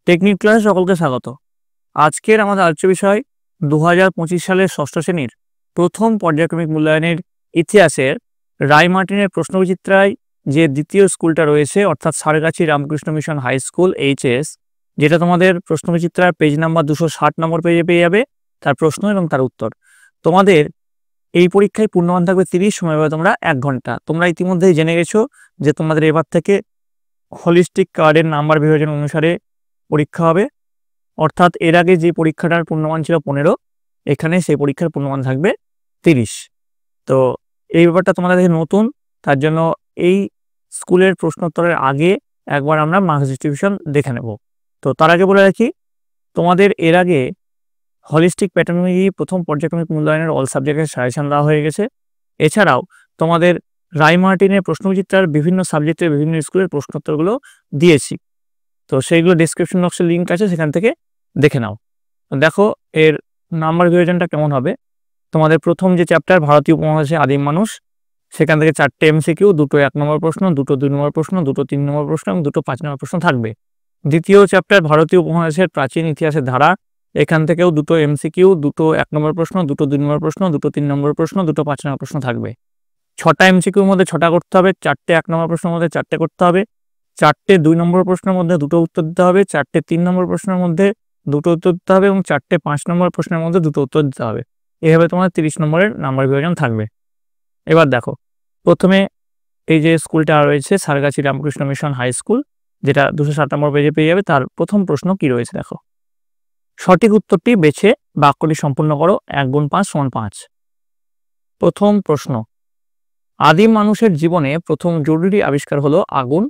Technique ক্লাসে সকলকে স্বাগত। আজকের আমাদের আলোচ্য বিষয় 2025 সালের ষষ্ঠ শ্রেণীর প্রথম পর্যায়ক্রমিক মূল্যায়নের ইতিহাসের রায়মার্টিনের প্রশ্নবিচিত্রায় যে দ্বিতীয় স্কুলটা রয়েছে অর্থাৎ Sargachhi Ramakrishna Mission High School HS, যেটা তোমাদের প্রশ্নবিচিত্রার পেজ নাম্বার 260 নম্বর পেজে পেয়ে যাবে তার প্রশ্ন এবং তার উত্তর। তোমাদের এই পরীক্ষায় পূর্ণমান থাকবে 30, সময় পাবে তোমরা 1 ঘন্টা। তোমরা ইতিমধ্যেই জেনে গেছো যে তোমাদের এবার থেকে হলিস্টিক কার্ডের নাম্বার বিভাজন অনুসারে পরীক্ষা হবে, অর্থাৎ এর আগে যে পরীক্ষাটার পূর্ণমান ছিল 15, এখানে সেই পরীক্ষার পূর্ণমান থাকবে 30। তো এই ব্যাপারটা তোমাদের কাছে নতুন, তার জন্য এই স্কুলের প্রশ্নোত্তরের আগে একবার আমরা মার্কস ডিস্ট্রিবিউশন দেখে নেব। তো তার আগে বলে রাখি, তোমাদের এর আগে হলিস্টিক প্যাটার্নমেট্রি প্রথম পর্যায়ক্রমিক মূল্যায়নের অল সাবজেক্টের সাজেশন দেওয়া হয়ে গেছে। এছাড়াও তোমাদের রায়মার্টিনের প্রশ্নবিচিত্রার বিভিন্ন সাবজেক্টের বিভিন্ন স্কুলের প্রশ্নোত্তরগুলো দিয়েছি, তো সেইগুলো ডেসক্রিপশন বক্সে লিঙ্ক আছে, সেখান থেকে দেখে নাও। দেখো এর নাম্বার বিভাজনটা কেমন হবে। তোমাদের প্রথম যে চ্যাপ্টার ভারতীয় উপমহাদেশে আদিম মানুষ, সেখান থেকে 4টে এমসিকিউ, 2টো 1 নম্বর প্রশ্ন, 2টো 2 নম্বর প্রশ্ন, 2টো 3 নম্বর প্রশ্ন এবং 2টো 5 নম্বর প্রশ্ন থাকবে। দ্বিতীয় চ্যাপ্টার ভারতীয় উপমহাদেশের প্রাচীন ইতিহাসের ধারা, এখান থেকেও 2টো এমসিকিউ, 2টো 1 নম্বর প্রশ্ন, 2টো 2 নম্বর প্রশ্ন, 2টো 3 নম্বর প্রশ্ন, 2টো 5 নম্বর প্রশ্ন থাকবে। 6টা এমসিকিউর মধ্যে 6টা করতে হবে, 4টে 1 নম্বর প্রশ্নের মধ্যে 4টে করতে হবে, 4টে 2 নম্বর প্রশ্নের মধ্যে 2টো উত্তর দিতে হবে, 4টে 3 নম্বর প্রশ্নের মধ্যে 2টো উত্তর দিতে হবে এবং 4টে 5 নম্বর প্রশ্নের মধ্যে 2টো উত্তর দিতে হবে। এভাবে তোমার 30 নম্বরের নাম্বার বিভাজন থাকবে। এবার দেখো, প্রথমে এই যে স্কুলটা রয়েছে Sargachhi Ramakrishna Mission High School, যেটা 260 নম্বর পেজে পেয়ে যাবে, তার প্রথম প্রশ্ন কি রয়েছে দেখো। সঠিক উত্তরটি বেছে বাক্যটি সম্পূর্ণ করো, 1 গুণ 5 = 5। প্রথম প্রশ্ন, আদিম মানুষের জীবনে প্রথম জরুরি আবিষ্কার হলো আগুন,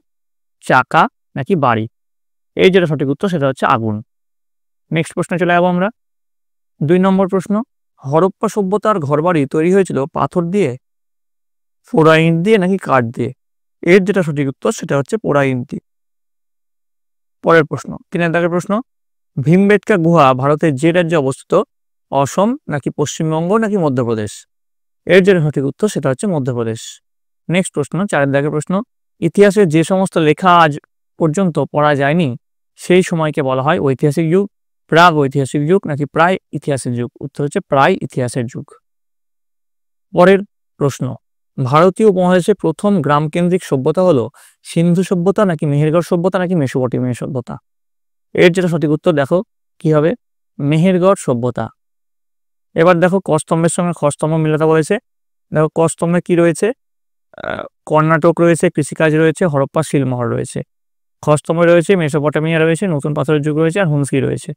চাকা নাকি বাড়ি? এই যেটা সঠিক উত্তর সেটা হচ্ছে আগুন। নেক্সট প্রশ্নে চলে যাবো আমরা। 2 নম্বর প্রশ্ন, হরপ্পা সভ্যতার ঘরবাড়ি তৈরি হয়েছিল পাথর দিয়ে, পোড়া ইট দিয়ে নাকি কাঠ দিয়ে? এর যেটা সঠিক উত্তর সেটা হচ্ছে পোড়া ইট দিয়ে। পরের প্রশ্ন, 3 দাগের প্রশ্ন, ভীমবেটকা গুহা ভারতের যে রাজ্যে অবস্থিত, অসম নাকি পশ্চিমবঙ্গ নাকি মধ্যপ্রদেশ? এর যেটা সঠিক উত্তর সেটা হচ্ছে মধ্যপ্রদেশ। নেক্সট প্রশ্ন, 4 দাগের প্রশ্ন, ইতিহাসের যে সমস্ত লেখা আজ পর্যন্ত পড়া যায়নি সেই সময়কে বলা হয় ঐতিহাসিক যুগ, প্রাগ ঐতিহাসিক যুগ নাকি প্রায় ইতিহাসের যুগ? উত্তর হচ্ছে প্রায় ইতিহাসের যুগ। পরের প্রশ্ন, ভারতীয় উপমহাদেশে প্রথম গ্রামকেন্দ্রিক সভ্যতা হলো সিন্ধু সভ্যতা নাকি মেহেরগড় সভ্যতা নাকি মেসোপটেমিয়া সভ্যতা? এর যেটা সঠিক উত্তর দেখো কি হবে, মেহেরগড় সভ্যতা। এবার দেখো ক স্তম্ভের সঙ্গে খ স্তম্ভ মিলাতে বলেছে। দেখো ক স্তম্ভে কি রয়েছে, কর্ণাটক রয়েছে, কৃষিকাজ রয়েছে, হরপ্পা শিলমোহর রয়েছে। খ স্তম্ভে রয়েছে মেসোপটেমিয়া রয়েছে, নতুন পাথরের যুগ রয়েছে আর হুমসগির রয়েছে।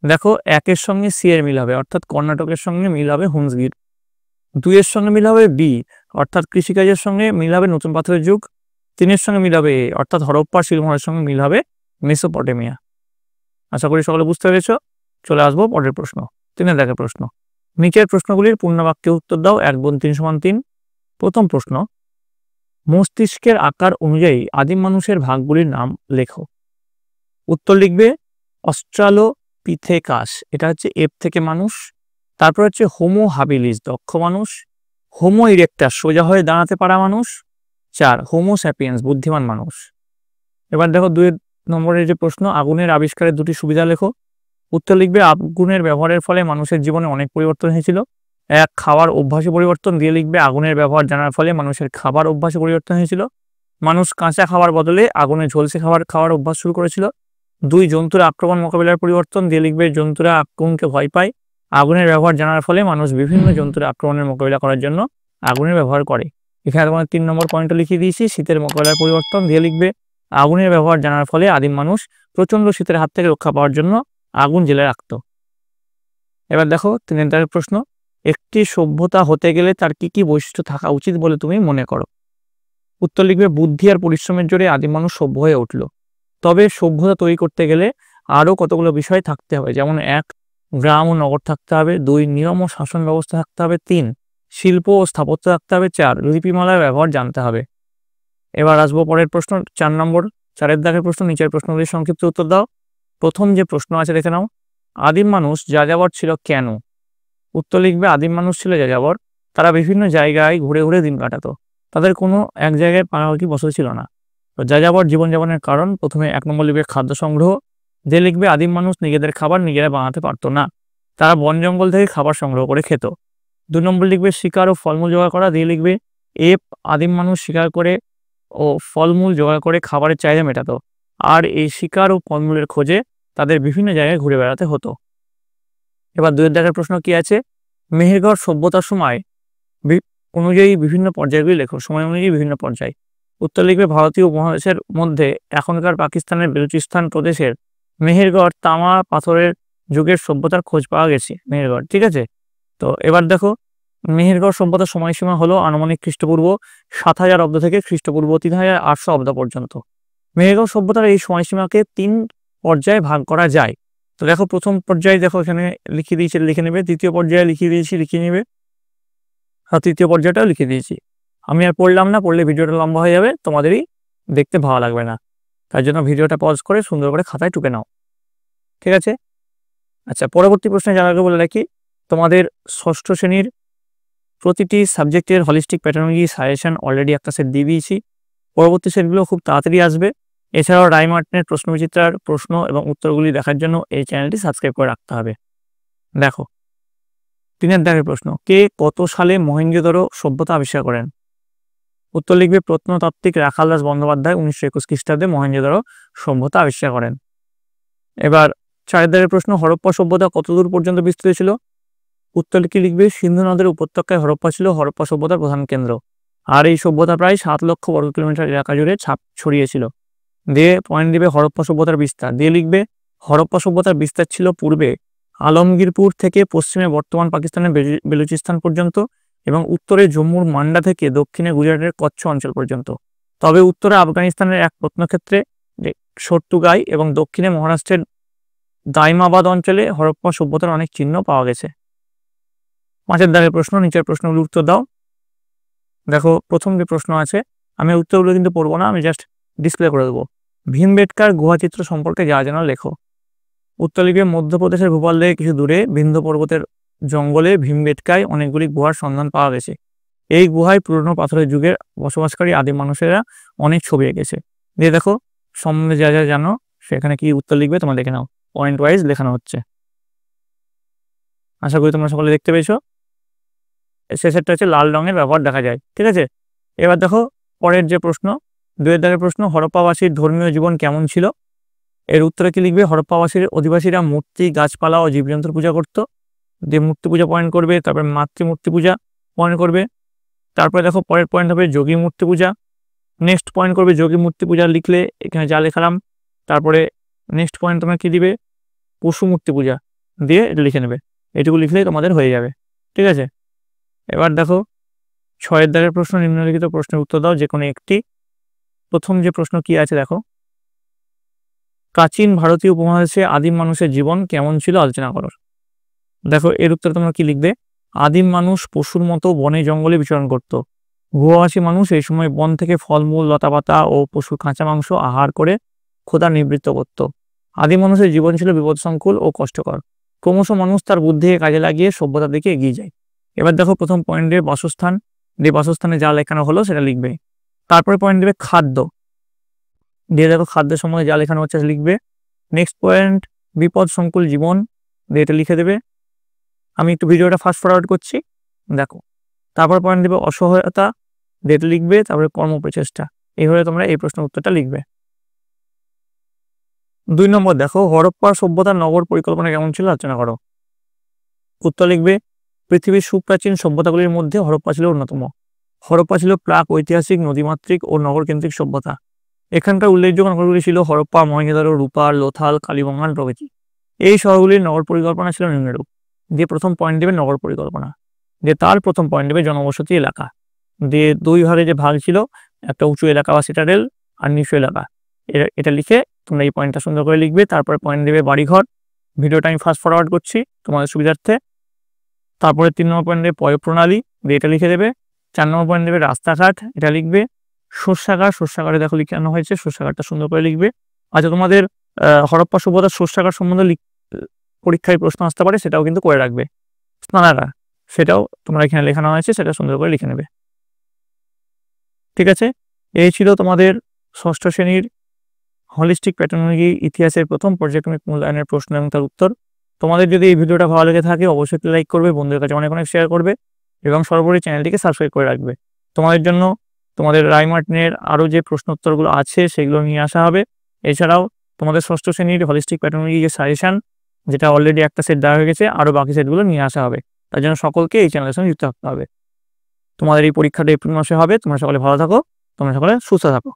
দেখো 1-এর সঙ্গে সি এর মিল হবে, অর্থাৎ কর্ণাটকের সঙ্গে মিল হবে হুমসগির। 2-এর সঙ্গে মিল হবে বি, অর্থাৎ কৃষিকাজের সঙ্গে মিল হবে নতুন পাথরের যুগ। 3-এর সঙ্গে মিল হবে এ, অর্থাৎ হরপ্পা শিলমোহরের সঙ্গে মিল হবে মেসোপটেমিয়া। আশা করি সকলে বুঝতে পেরেছ। চলে আসবো পরের প্রশ্ন, 3 দাগের প্রশ্ন, নিচের প্রশ্নগুলির পূর্ণ বাক্যে উত্তর দাও, 1 গুণ 3 = 3। প্রথম প্রশ্ন, মস্তিষ্কের আকার অনুযায়ী আদিম মানুষের ভাগগুলির নাম লেখো। উত্তর লিখবে অস্ট্রালোপিথেকাস, এটা হচ্ছে এপ থেকে মানুষ। তারপর হচ্ছে হোমো হাবিলিস, দক্ষ মানুষ। হোমো ইরেক্টাস, সোজা হয়ে দাঁড়াতে পারা মানুষ। 4 হোমো স্যাপিয়েন্স, বুদ্ধিমান মানুষ। এবার দেখো 2 নম্বরের যে প্রশ্ন, আগুনের আবিষ্কারের 2টি সুবিধা লেখো। উত্তর লিখবে আগুনের ব্যবহারের ফলে মানুষের জীবনে অনেক পরিবর্তন হয়েছিল। 1 খাওয়ার অভ্যাসে পরিবর্তন, দিয়ে লিখবে আগুনের ব্যবহার জানার ফলে মানুষের খাবার অভ্যাসে পরিবর্তন হয়েছিল। মানুষ কাঁচা খাবার বদলে আগুনে ঝলসে খাওয়ার অভ্যাস শুরু করেছিল। 2 জন্তুর আক্রমণ মোকাবিলার পরিবর্তন, দিয়ে লিখবে জন্তুরা আগুনকে ভয় পায়। আগুনের ব্যবহার জানার ফলে মানুষ বিভিন্ন জন্তুর আক্রমণের মোকাবিলা করার জন্য আগুনের ব্যবহার করে। এখানে তোমার 3 নম্বর পয়েন্টটা লিখিয়ে দিয়েছি, শীতের মোকাবিলার পরিবর্তন, দিয়ে লিখবে আগুনের ব্যবহার জানার ফলে আদিম মানুষ প্রচন্ড শীতের হাত থেকে রক্ষা পাওয়ার জন্য আগুন জ্বেলে রাখত। এবার দেখো 3 দাগের প্রশ্ন, একটি সভ্যতা হতে গেলে তার কি কি বৈশিষ্ট্য থাকা উচিত বলে তুমি মনে করো? উত্তর লিখবে বুদ্ধি আর পরিশ্রমের জোরে আদিম মানুষ সভ্য হয়ে উঠল। তবে সভ্যতা তৈরি করতে গেলে আরও কতগুলো বিষয় থাকতে হবে, যেমন 1 গ্রাম ও নগর থাকতে হবে, 2 নিয়ম ও শাসন ব্যবস্থা থাকতে হবে, 3 শিল্প ও স্থাপত্য থাকতে হবে, 4 লিপিমালার ব্যবহার জানতে হবে। এবার আসবো পরের প্রশ্ন, 4 নম্বর 4 দাগের প্রশ্ন, নিচের প্রশ্নগুলির সংক্ষিপ্ত উত্তর দাও। প্রথম যে প্রশ্ন আছে দেখে নাও, আদিম মানুষ যাযাবর ছিল কেন? উত্তর লিখবে আদিম মানুষ ছিল যাযাবর, তারা বিভিন্ন জায়গায় ঘুরে ঘুরে দিন কাটাতো, তাদের কোনো এক জায়গায় পাকাপাকি বসতি ছিল না। তো যাযাবর জীবনযাপনের কারণ, প্রথমে 1 নম্বর লিখবে খাদ্য সংগ্রহ, যে লিখবে আদিম মানুষ নিজেদের খাবার নিজেরা বানাতে পারতো না, তারা বন জঙ্গল থেকে খাবার সংগ্রহ করে খেত। 2 নম্বর লিখবে শিকার ও ফলমূল জোগাড় করা, দিয়ে লিখবে এফ আদিম মানুষ শিকার করে ও ফলমূল জোগাড় করে খাবারের চাহিদা মেটাতো, আর এই শিকার ও ফলমূলের খোঁজে তাদের বিভিন্ন জায়গায় ঘুরে বেড়াতে হতো। এবার 2 দাগের প্রশ্ন কি আছে, মেহেরগড় সভ্যতার সময় অনুযায়ী বিভিন্ন পর্যায়গুলি লেখো, সময় অনুযায়ী বিভিন্ন পর্যায়। উত্তর লিখবে ভারতীয় উপমহাদেশের মধ্যে এখনকার পাকিস্তানের বেলুচিস্তান প্রদেশের মেহেরগড় তামা পাথরের যুগের সভ্যতার খোঁজ পাওয়া গেছে মেহেরগড়, ঠিক আছে। তো এবার দেখো মেহেরগড় সভ্যতার সময়সীমা হলো আনুমানিক খ্রিস্টপূর্ব 7000 অব্দ থেকে খ্রিস্টপূর্ব 3800 অব্দ পর্যন্ত। মেহেরগড় সভ্যতার এই সময়সীমাকে 3 পর্যায়ে ভাগ করা যায়। তো দেখো প্রথম পর্যায়ে দেখো এখানে লিখে দিয়েছি, লিখে নেবে। দ্বিতীয় পর্যায়ে লিখে দিয়েছি, লিখে নেবে। আর তৃতীয় পর্যায়টাও লিখে দিয়েছি। আমি আর পড়লাম না, পড়লে ভিডিওটা লম্বা হয়ে যাবে, তোমাদেরই দেখতে ভালো লাগবে না। তার জন্য ভিডিওটা পজ করে সুন্দর করে খাতায় টুকে নাও, ঠিক আছে। আচ্ছা, পরবর্তী প্রশ্নে যাওয়ার আগে বলে রাখি, তোমাদের ষষ্ঠ শ্রেণীর প্রতিটি সাবজেক্টের হলিস্টিক প্যাটার্নজি সাজেশন অলরেডি একটা সেট দিয়ে দিয়েছি। পরবর্তী সেটগুলো খুব তাড়াতাড়ি আসবে। এছাড়াও রায় মার্টিনের প্রশ্নবিচিত্রার প্রশ্ন এবং উত্তরগুলি দেখার জন্য এই চ্যানেলটি সাবস্ক্রাইব করে রাখতে হবে। দেখো 3 দাগের প্রশ্ন, কে কত সালে মহেঞ্জোদারো সভ্যতা আবিষ্কার করেন? উত্তর লিখবে প্রত্নতাত্ত্বিক রাখালদাস বন্দ্যোপাধ্যায় 1921 খ্রিস্টাব্দে মহেঞ্জোদারো সভ্যতা আবিষ্কার করেন। এবার 4 দাগের প্রশ্ন, হরপ্পা সভ্যতা কতদূর পর্যন্ত বিস্তৃত ছিল? উত্তর কি লিখবে সিন্ধু নদের উপত্যকায় হরপ্পা ছিল হরপ্পা সভ্যতার প্রধান কেন্দ্র, আর এই সভ্যতা প্রায় 7 লক্ষ বর্গ কিলোমিটার এলাকা জুড়ে ছাপ ছড়িয়েছিল। দিয়ে পয়েন্ট দিবে হরপ্পা সভ্যতার বিস্তার, দিয়ে লিখবে হরপ্পা সভ্যতার বিস্তার ছিল পূর্বে আলমগীরপুর থেকে পশ্চিমে বর্তমান পাকিস্তানের বেলুচিস্তান পর্যন্ত এবং উত্তরে জম্মুর মান্ডা থেকে দক্ষিণে গুজরাটের কচ্ছ অঞ্চল পর্যন্ত। তবে উত্তরে আফগানিস্তানের এক প্রত্নক্ষেত্রে শর্তুগাই এবং দক্ষিণে মহারাষ্ট্রের দাইমাবাদ অঞ্চলে হরপ্পা সভ্যতার অনেক চিহ্ন পাওয়া গেছে। 5 দাগের প্রশ্ন, নিচের প্রশ্নগুলোর উত্তর দাও। দেখো প্রথম যে প্রশ্ন আছে, আমি উত্তরগুলো কিন্তু পড়বো না, আমি জাস্ট ডিসপ্লে করে দেবো। ভীমবেটকার গুহাচিত্র সম্পর্কে যা জানা লেখো। উত্তর লিখবে মধ্যপ্রদেশের ভোপাল থেকে কিছু দূরে বিন্ধ্য পর্বতের জঙ্গলে ভীমবেটকায় অনেকগুলি গুহার সন্ধান পাওয়া গেছে। এই গুহায় পুরনো পাথরের যুগের বসবাসকারী আদিম মানুষেরা অনেক ছবি এঁকেছে। দিয়ে দেখো সম্বন্ধে যা যা জানো সেখানে কি উত্তর লিখবে তোমরা দেখে নাও, পয়েন্ট ওয়াইজ লেখানো হচ্ছে। আশা করি তোমরা সকলে দেখতে পেয়েছো। শেষেরটা হচ্ছে লাল রঙের ব্যবহার দেখা যায়, ঠিক আছে। এবার দেখো পরের যে প্রশ্ন, 2 দাগের প্রশ্ন, হরপ্পাবাসীর ধর্মীয় জীবন কেমন ছিল? এর উত্তরে কি লিখবে হরপ্পাবাসীর অধিবাসীরা মূর্তি, গাছপালা ও জীবজন্তুর পূজা করত। যে মূর্তি পূজা পয়েন্ট করবে, তারপরে মাতৃমূর্তি পূজা পয়েন্ট করবে। তারপরে দেখো পরের পয়েন্ট হবে যোগী মূর্তি পূজা, নেক্সট পয়েন্ট করবে যোগী মূর্তি পূজা লিখলে এখানে যা লেখালাম। তারপরে নেক্সট পয়েন্ট তোমরা কি দিবে, পশু মূর্তি পূজা দিয়ে এটা লিখে নেবে। এটুকু লিখলেই তোমাদের হয়ে যাবে, ঠিক আছে। এবার দেখো 6 দাগের প্রশ্ন, নিম্নলিখিত প্রশ্নের উত্তর দাও যে কোনো একটি। প্রথম যে প্রশ্ন কি আছে দেখো, প্রাচীন ভারতীয় উপমহাদেশে আদিম মানুষের জীবন কেমন ছিল আলোচনা করো। দেখো এর উত্তরে তোমরা কি লিখবে, আদিম মানুষ পশুর মতো বনে জঙ্গলে বিচরণ করত। গুহাবাসী মানুষ এই সময় বন থেকে ফলমূল, লতাপাতা ও পশুর কাঁচা মাংস আহার করে ক্ষুধা নিবৃত্ত করত। আদিম মানুষের জীবন ছিল বিপদসংকুল ও কষ্টকর। ক্রমশ মানুষ তার বুদ্ধিকে কাজে লাগিয়ে সভ্যতার দিকে এগিয়ে যায়। এবার দেখো প্রথম পয়েন্টে বাসস্থান, যে বাসস্থানে যা লেখানো হলো সেটা লিখবে। তারপরে পয়েন্ট দেবে খাদ্য, দিয়ে দেখো খাদ্যের সময় যা লেখানো হচ্ছে লিখবে। নেক্সট পয়েন্ট বিপদ সংকুল জীবন, দিয়ে এটা লিখে দেবে। আমি একটু ভিডিওটা ফাস্ট ফরওয়ার্ড করছি, দেখো। তারপর পয়েন্ট দেবে অসহায়তা, দিয়ে এটা লিখবে। তারপরে কর্মপ্রচেষ্টা। এইভাবে তোমরা এই প্রশ্নের উত্তরটা লিখবে। 2 নম্বর দেখো হরপ্পা সভ্যতার নগর পরিকল্পনা কেমন ছিল আলোচনা করো। উত্তর লিখবে পৃথিবীর সুপ্রাচীন সভ্যতাগুলির মধ্যে হরপ্পা ছিল অন্যতম। হরপ্পা ছিল প্রাক ঐতিহাসিক নদীমাতৃক ও নগরকেন্দ্রিক সভ্যতা। এখানকার উল্লেখযোগ্য নগরগুলি ছিল হরপ্পা, মহেঞ্জোদারো, রূপার, লোথাল, কালীবঙ্গান প্রভৃতি। এই শহরগুলির নগর পরিকল্পনা ছিল নিম্নরূপ। দিয়ে প্রথম পয়েন্ট দেবে নগর পরিকল্পনা, দিয়ে তার প্রথম পয়েন্ট দেবে জনবসতি এলাকা। দিয়ে 2 ভাগে যে ভাগ ছিল, একটা উঁচু এলাকা বা সিটাডেল আর নিচু এলাকা, এটা লিখে তোমরা এই পয়েন্টটা সুন্দর করে লিখবে। তারপরে পয়েন্ট দেবে বাড়িঘর, ভিডিওটা আমি ফাস্ট ফরওয়ার্ড করছি তোমাদের সুবিধার্থে। তারপরে 3 নম্বর পয়েন্ট দেবে পয়ঃপ্রণালী, দিয়ে এটা লিখে দেবে। 4 নম্বর পয়েন্ট দেবে রাস্তাঘাট, এটা লিখবে। শস্যাগার, শস্যাগারে দেখো লিখানো হয়েছে, শস্যাগারটা সুন্দর করে লিখবে। আচ্ছা তোমাদের হরপ্পা সভ্যতার শস্যাগার সম্বন্ধে পরীক্ষায় প্রশ্ন আসতে পারে, সেটাও কিন্তু করে রাখবে। স্নানাগার, সেটাও তোমরা এখানে লেখানো হয়েছে, সেটা সুন্দর করে লিখে নেবে, ঠিক আছে। এই ছিল তোমাদের ষষ্ঠ শ্রেণীর হলিস্টিক প্যাটার্নোলজি ইতিহাসের প্রথম পর্যায়ক্রমিক মূল্যায়নের প্রশ্ন এবং তার উত্তর। তোমাদের যদি এই ভিডিওটা ভালো লেগে থাকে অবশ্যই লাইক করবে, বন্ধুদের কাছে অনেক শেয়ার করবে এবং সর্বোপরি চ্যানেলটিকে সাবস্ক্রাইব করে রাখবে। তোমাদের জন্য তোমাদের রায় মার্টিনের আরও যে প্রশ্ন উত্তরগুলো আছে সেগুলো নিয়ে আসা হবে। এছাড়াও তোমাদের ষষ্ঠ শ্রেণীর হলিস্টিক প্যাটার্নোলজি যে সাজেশন, যেটা অলরেডি একটা সেট দেওয়া হয়ে গেছে, আরও বাকি সেটগুলো নিয়ে আসা হবে। তার জন্য সকলকে এই চ্যানেলের সঙ্গে যুক্ত থাকতে হবে। তোমাদের এই পরীক্ষাটা এপ্রিল মাসে হবে। তোমরা সকলে ভালো থাকো, তোমরা সকলে সুস্থ থাকো।